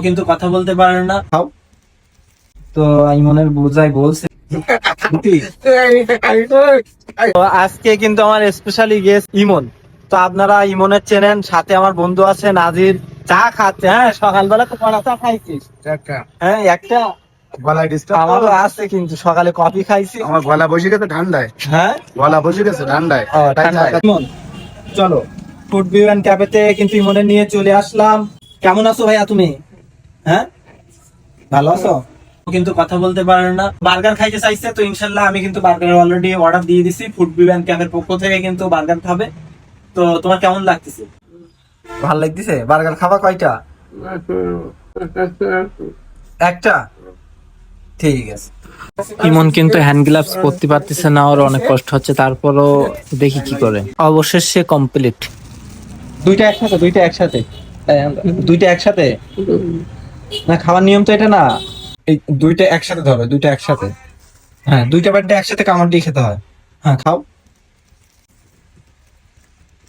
কিন্তু কথা বলতে পারে না। তো ইমনের বোঝাই বলছে। তো আজকে কিন্তু আমার স্পেশালি গেস্ট ইমন। তো আপনারা ইমনের চেনেন, সাথে আমার বন্ধু আছে নাজির। চা খাচ্ছে। হ্যাঁ, সকালবেলা তো কড়া চা খাইছিস? হ্যাঁ, একটা গলায় ডিস্টার্ব আমারও আছে, কিন্তু সকালে কফি খাইছি। আমার গলা বসে গেছে ঠান্ডায়। হ্যাঁ, গলা বসে গেছে ঠান্ডায়। ঠান্ডায়। ইমন, চলো ফুড ভিউ এন্ড ক্যাফেতে কিন্তু ইমনের নিয়ে চলে আসলাম। কেমন আছো ভাইয়া তুমি? হ্যাঁ, ভালো আছো? ও কিন্তু কথা বলতে পারে না। বার্গার খাইতে চাইছে, তো ইনশাল্লাহ আমি কিন্তু বার্গার অলরেডি অর্ডার দিয়ে দিছি। ফুড ভিউ এন্ড ক্যাফের পক্ষ থেকে কিন্তু বার্গার খাবে। তো তোমার কেমন লাগতেছে? ভালো লাগতেছে? বার্গার খাবা কয়টা? একটা? ঠিক আছে। ইমন কিন্তু হ্যান্ড গ্লাভস পরতে পারতেছে না, ওর অনেক কষ্ট হচ্ছে, তারপরও দেখি কি করে। অবশেষে কমপ্লিট। দুইটা একসাথে, দুইটা একসাথে, দুইটা একসাথে না, খাওয়ার নিয়ম তো এটা না। এই দুইটা একসাথে ধরো, দুইটা একসাথে। হ্যাঁ, দুইটা বার্থডে একসাথে কামড় দিয়ে খেতে হয়। হ্যাঁ, খাও।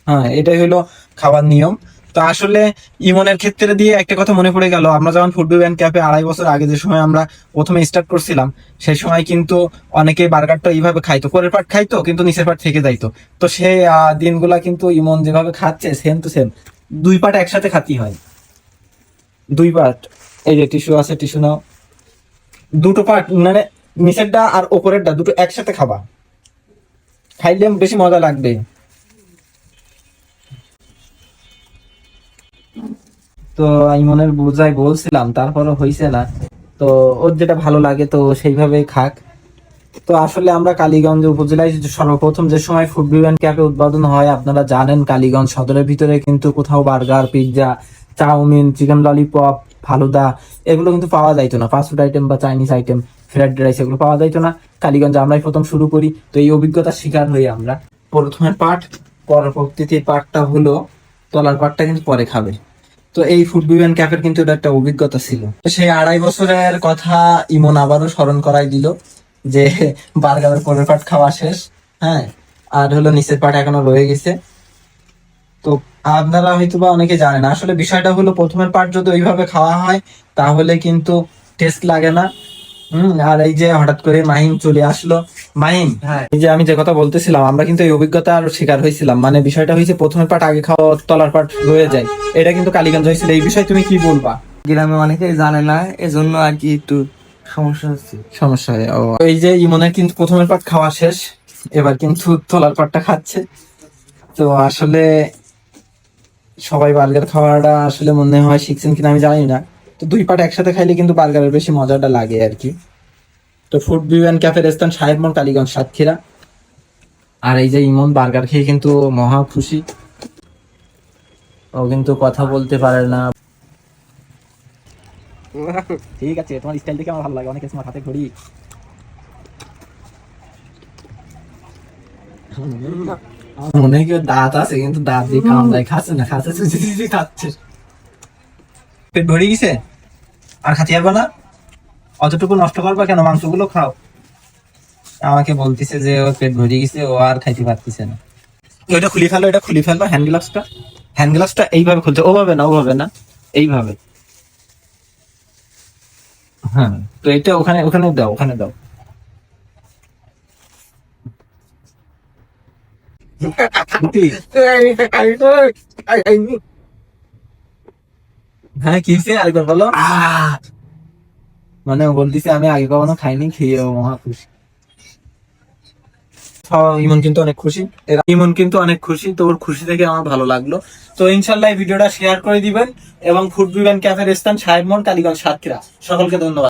হ্যাঁ, এটাই হলো খাওয়ার নিয়ম। তো আসলে ইমনের ক্ষেত্রে দিয়ে একটা কথা মনে পড়ে গেল, আমরা যখন ফুটবল ব্যান্ড ক্যাফে 2.5 বছর আগে যে সময় আমরা প্রথমে স্টার্ট করছিলাম, সেই সময় কিন্তু অনেকে বার্গারটা এইভাবে খাইতো, পরের পার্ট খাইতো কিন্তু নিচের পার্ট থেকে যাইতো। তো সেই দিনগুলা কিন্তু ইমন যেভাবে খাচ্ছে সেম টু সেম, দুই পার্ট একসাথে খাতি হয়। দুই পার্ট। এই যে টিস্যু আছে, টিস্যু নাও। দুটো পার্ট মানে নিচেরটা আর ওপরেরটা দুটো একসাথে খাবা, খাইলে বেশি মজা লাগবে। তো ইমনের বোঝাই বলছিলাম, তারপরও হইছে না। তো ওর যেটা ভালো লাগে তো সেইভাবে খাক। তো আসলে আমরা কালীগঞ্জ উপজেলায় সর্বপ্রথম যে সময় ফুড ভিউ ক্যাফে উদ্বোধন হয়, আপনারা জানেন কালীগঞ্জ সদরের ভিতরে কিন্তু কোথাও burger, pizza, chowmein, chicken lollipop, falooda এগুলো কিন্তু পাওয়া যাইতো না। ফাস্ট ফুড আইটেম বা চাইনিজ আইটেম, ফ্রাইড রাইস এগুলো পাওয়া যাইতো না। কালীগঞ্জে আমরাই প্রথম শুরু করি। তো এই অভিজ্ঞতার শিকার হই আমরা। প্রথমের পার্ট, পরবর্তীতে পার্টটা হলো তলার পার্টটা কিন্তু পরে খাবে। তো এই ফুড ভিউ ক্যাফের কিন্তু এটা একটা অভিজ্ঞতা ছিল। তো সেই 2.5 বছরের কথা ইমন আবারও স্মরণ করাই দিল যে বার্গারের পরের পার্ট খাওয়া শেষ। হ্যাঁ, আর হলো নিচের পার্ট এখনো রয়ে গেছে। তো আপনারা হয়তো বা অনেকে জানেন, আসলে বিষয়টা হলো প্রথমের পার্ট যদি ওইভাবে খাওয়া হয় তাহলে কিন্তু টেস্ট লাগে না। আর এই যে হঠাৎ করে মাহিম চলে আসলো। মাহিম, হ্যাঁ, এই যে আমি যে কথা বলতেছিলাম, আমরা কিন্তু এই অভিজ্ঞতার শিকার হয়েছিলাম। মানে বিষয়টা হয়েছে প্রথমের পার্ট আগে খাওয়া, তলার পার্ট রয়ে যায়। এটা কিন্তু কালীগঞ্জ হয়েছিল। এই বিষয়ে তুমি কি বলবা? গ্রামে অনেকেই জানে না, এজন্য আর কি একটু সমস্যা হচ্ছে। সমস্যা হয়। ও, এই যে ইমনের কিন্তু প্রথমের পার্ট খাওয়া শেষ, এবার কিন্তু তলার পার্টটা খাচ্ছে। তো আসলে সবাই বার্গার খাওয়াটা আসলে মনে হয় শিখছেন কিনা আমি জানি না। তো দুই পার্ট একসাথে খাইলে কিন্তু বার্গারের বেশি মজাটা লাগে আর কি। তো ফুড ভিউ এন্ড ক্যাফের স্থান সাহেব মোড়, কালীগঞ্জ, সাতক্ষীরা। আর এই যে ইমন বার্গার খেয়ে কিন্তু মহা খুশি। ও কিন্তু কথা বলতে পারে না। ঠিক আছে, তোমার স্টাইল দেখে আমার ভালো লাগে, অনেক স্মার্ট, হাতে ঘড়ি। মনে হয় কেউ দাঁত আছে কিন্তু দাঁত দিয়ে কামড়ায় খাচ্ছে না, খাচ্ছে চুচি চুচি খাচ্ছে। পেট ভরে গেছে, আর খাতে পারবা না? অতটুকু নষ্ট করবা কেন? মাংসগুলো খাও। আমাকে বলতেছে যে ওর পেট ভরে গেছে, ও আর খাইতে পারতেছে না। ওইটা খুলে ফেলো, এটা খুলে ফেলবা। হ্যান্ড গ্লাভসটা, হ্যান্ড গ্লাভসটা এইভাবে খুলতে, ওভাবে না, ওভাবে না, এইভাবে। হ্যাঁ, তো এটা ওখানে ওখানে দাও, ওখানে দাও। হ্যাঁ, কি হয়েছে আরেকবার বলো। মানে ও বলতেছে আমি আগে কখনো খাইনি, খেয়ে ও মহা খুশি। ইমন কিন্তু অনেক খুশি। ইমন কিন্তু অনেক খুশি, তো ওর খুশি থেকে আমার ভালো লাগলো। তো ইনশাল্লাহ এই ভিডিওটা শেয়ার করে দিবেন, এবং ফুড ভিউ এন্ড ক্যাফের স্থান সাহেব মোড়, কালীগঞ্জ, সাতক্ষীরা। সকলকে ধন্যবাদ।